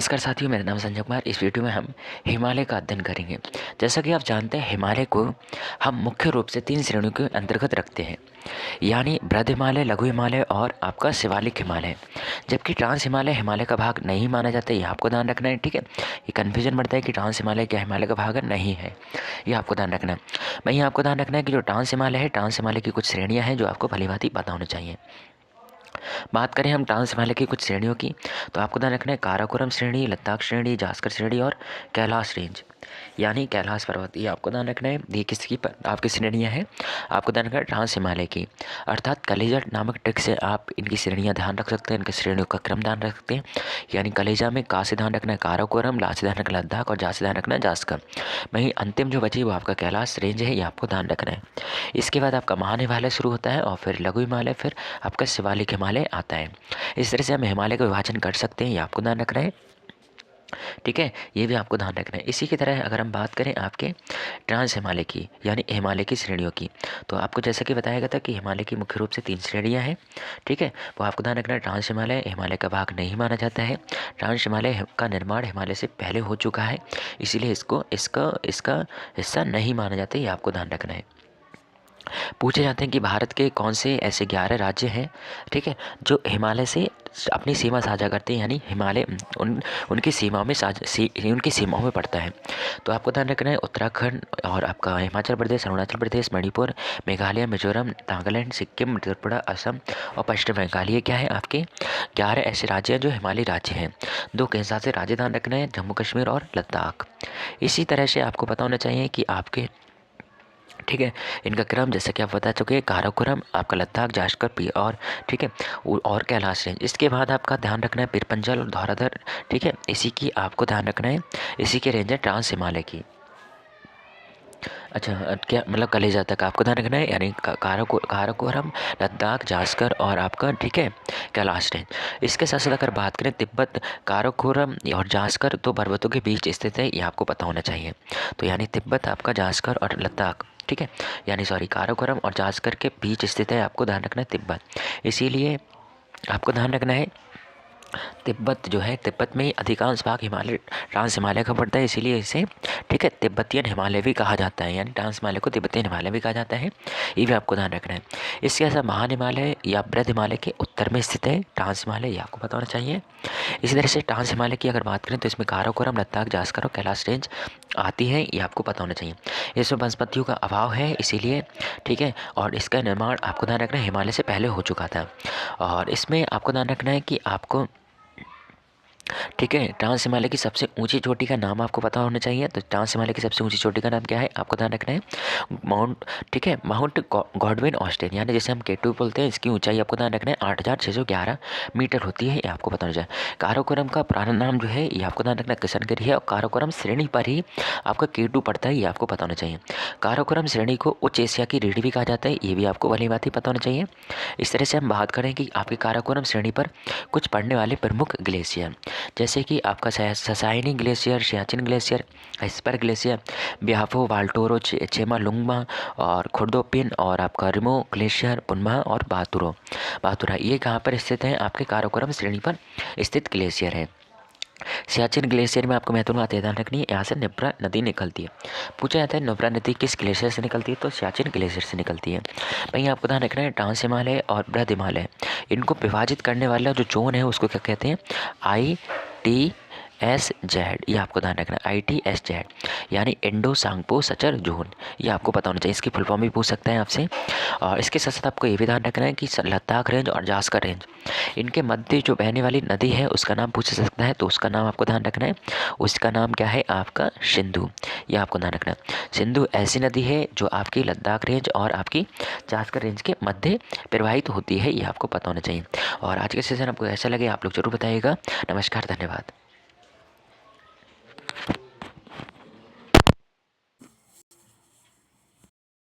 नमस्कार साथियों, मेरा नाम संजय कुमार। इस वीडियो में हम हिमालय का अध्ययन करेंगे। जैसा कि आप जानते हैं, हिमालय को हम मुख्य रूप से 3 श्रेणियों के अंतर्गत रखते हैं, यानी बृहद हिमालय, लघु हिमालय और आपका शिवालिक हिमालय। जबकि ट्रांस हिमालय हिमालय का भाग नहीं माना जाता है, ये आपको ध्यान रखना है। ठीक है, ये कन्फ्यूजन बढ़ता है कि ट्रांस हिमालय क्या हिमालय का भाग है, नहीं है, ये आपको ध्यान रखना है। वहीं आपको ध्यान रखना है कि जो ट्रांस हिमालय है, ट्रांस हिमालय की कुछ श्रेणियाँ हैं जो आपको भलीभांति पता होनी चाहिए। बात करें हम ट्रांस हिमालय की कुछ श्रेणियों की, तो आपको ध्यान रखना है काराकोरम श्रेणी, लद्दाख श्रेणी, जास्कर श्रेणी और कैलाश रेंज, यानी कैलाश पर्वत। ये आपको ध्यान रखना है। ये किसकी आपकी श्रेणियाँ हैं, आपको ध्यान रखना है ट्रांस हिमालय की। अर्थात कलेजा नामक ट्रिक से आप इनकी श्रेणियाँ ध्यान रख सकते हैं, इनकी श्रेणियों का क्रम ध्यान रख सकते हैं। यानी कलेजा में का से ध्यान रखना है काराकोरम, ला से ध्यान रखना है लद्दाख और जा से ध्यान रखना है जास्कर। वहीं अंतिम जो बची वो आपका कैलाश रेंज है, ये आपको ध्यान रखना है। इसके बाद आपका महान हिमालय शुरू होता है और फिर लघु हिमालय, फिर आपका शिवालिक हिमालय आता है। इस तरह से हम हिमालय का विभाजन कर सकते हैं, ये आपको ध्यान रखना है। ठीक है, ये भी आपको ध्यान रखना है। इसी की तरह अगर हम बात करें आपके ट्रांस हिमालय की, यानी हिमालय की श्रेणियों की, तो आपको जैसा कि बताया गया था कि हिमालय की मुख्य रूप से 3 श्रेणियां हैं। ठीक है, वो आपको ध्यान रखना है। ट्रांस हिमालय हिमालय का भाग नहीं माना जाता है। ट्रांस हिमालय का निर्माण हिमालय से पहले हो चुका है, इसीलिए इसको इसका इसका हिस्सा नहीं माना जाता, ये आपको ध्यान रखना है। पूछे जाते हैं कि भारत के कौन से ऐसे 11 राज्य हैं, ठीक है, जो हिमालय से अपनी सीमा साझा करते हैं, यानी हिमालय उनकी सीमाओं में उनकी सीमाओं में पड़ता है। तो आपको ध्यान रखना है उत्तराखंड और आपका हिमाचल प्रदेश, अरुणाचल प्रदेश, मणिपुर, मेघालय, मिजोरम, नागालैंड, सिक्किम, त्रिपुरा, असम और पश्चिम बंगाल। ये क्या है, आपके 11 ऐसे राज्य हैं जो हिमालयी राज्य हैं। 2 के हिसाब से राज्य ध्यान रखना है, जम्मू कश्मीर और लद्दाख। इसी तरह से आपको पता होना चाहिए कि आपके, ठीक है, इनका क्रम जैसा कि आप बता चुके हैं, काराकोरम, आपका लद्दाख, जास्कर पी और, ठीक है, और कैलाश रेंज। इसके बाद आपका ध्यान रखना है पीरपंजल और धौराधर। ठीक है, इसी की आपको ध्यान रखना है, इसी के रेंज है ट्रांस हिमालय की। अच्छा, क्या मतलब कलेजा तक आपको ध्यान रखना है, यानी काराकोरम, लद्दाख, जास्कर और आपका, ठीक है, कैलाश रेंज। इसके साथ साथ अगर बात करें तिब्बत, काराकोरम और जास्कर 2 पर्वतों के बीच स्थित है, ये आपको पता होना चाहिए। तो यानी तिब्बत आपका, जास्कर और लद्दाख, ठीक है, यानी सॉरी काराकोरम और जास्कर के बीच स्थित है, आपको ध्यान रखना है तिब्बत। इसीलिए आपको ध्यान रखना है तिब्बत जो है, तिब्बत में ही अधिकांश भाग हिमालय, ट्रांस हिमालय का पड़ता है, इसीलिए इसे, ठीक है, तिब्बतियन हिमालय भी कहा जाता है, यानी ट्रांस हिमालय को तिब्बतियन हिमालय भी कहा जाता है। ये भी आपको ध्यान रखना है। इसके साथ महान हिमालय या बृहद हिमालय के उत्तर में स्थित है ट्रांस हिमालय, ये आपको पता होना चाहिए। इसी तरह से ट्रांस हिमालय की अगर बात करें तो इसमें काराकोरम, लद्दाख, जास्कर और कैलाश रेंज आती है, ये आपको पता होना चाहिए। इसमें वनस्पतियों का अभाव है, इसीलिए, ठीक है, और इसका निर्माण आपको ध्यान रखना है हिमालय से पहले हो चुका था। और इसमें आपको ध्यान रखना है कि आपको, ठीक है, ट्रांस हिमालय की सबसे ऊंची चोटी का नाम आपको पता होना चाहिए। तो ट्रांस हिमालय की सबसे ऊंची चोटी का नाम क्या है, आपको ध्यान रखना है माउंट, ठीक है, माउंट गॉडविन ऑस्टिन, यानी जैसे हम K2 बोलते हैं, इसकी ऊंचाई आपको ध्यान रखना है 8611 मीटर होती है, ये आपको पता होना चाहिए। काराकोरम का पुराना नाम जो है, ये आपको ध्यान रखना किशनगिरी है और काराकोरम श्रेणी पर ही आपका K2 पड़ता है, ये आपको पता होना चाहिए। काराकोरम श्रेणी को उच्च एशिया की रीढ़ भी कहा जाता है, ये भी आपको भली बात ही पता होना चाहिए। इस तरह से हम बात करें कि आपके काराकोरम श्रेणी पर कुछ पड़ने वाले प्रमुख ग्लेशियर, जैसे कि आपका ससाइनी ग्लेशियर, सियाचिन ग्लेशियर, हाइस्पर ग्लेशियर, ब्याफो, वाल्टोरो, चेमालुंगमा और खुर्दोपिन और आपका रिमो ग्लेशियर, पुनमा और बातुरा, ये कहाँ पर स्थित हैं, आपके काराकोरम श्रेणी पर स्थित ग्लेशियर है। सियाचिन ग्लेशियर में आपको महत्वपूर्ण बात ध्यान रखनी है, यहाँ से नुब्रा नदी निकलती है। पूछा जाता है नुब्रा नदी किस ग्लेशियर से निकलती है, तो सियाचिन ग्लेशियर से निकलती है। वहीं आपको ध्यान रखना है ट्रांस हिमालय और बृहद हिमालय, इनको विभाजित करने वाला जो जोन है उसको क्या कहते हैं, ITSZ, ये आपको ध्यान रखना है, ITSZ, यानी इंडो सांगपो सचर जोन, ये आपको पता होना चाहिए। इसकी फुल फॉर्म भी पूछ सकते हैं आपसे। और इसके साथ साथ आपको ये भी ध्यान रखना है कि लद्दाख रेंज और जास्कर रेंज, इनके मध्य जो बहने वाली नदी है उसका नाम पूछ सकता है, तो उसका नाम आपको ध्यान रखना है, उसका नाम क्या है, आपका सिंधु, ये आपको ध्यान रखना है। सिंधु ऐसी नदी है जो आपकी लद्दाख रेंज और आपकी जास्कर रेंज के मध्य प्रवाहित होती है, ये आपको पता होना चाहिए। और आज के सेशन आपको ऐसा लगे आप लोग जरूर बताइएगा। नमस्कार, धन्यवाद।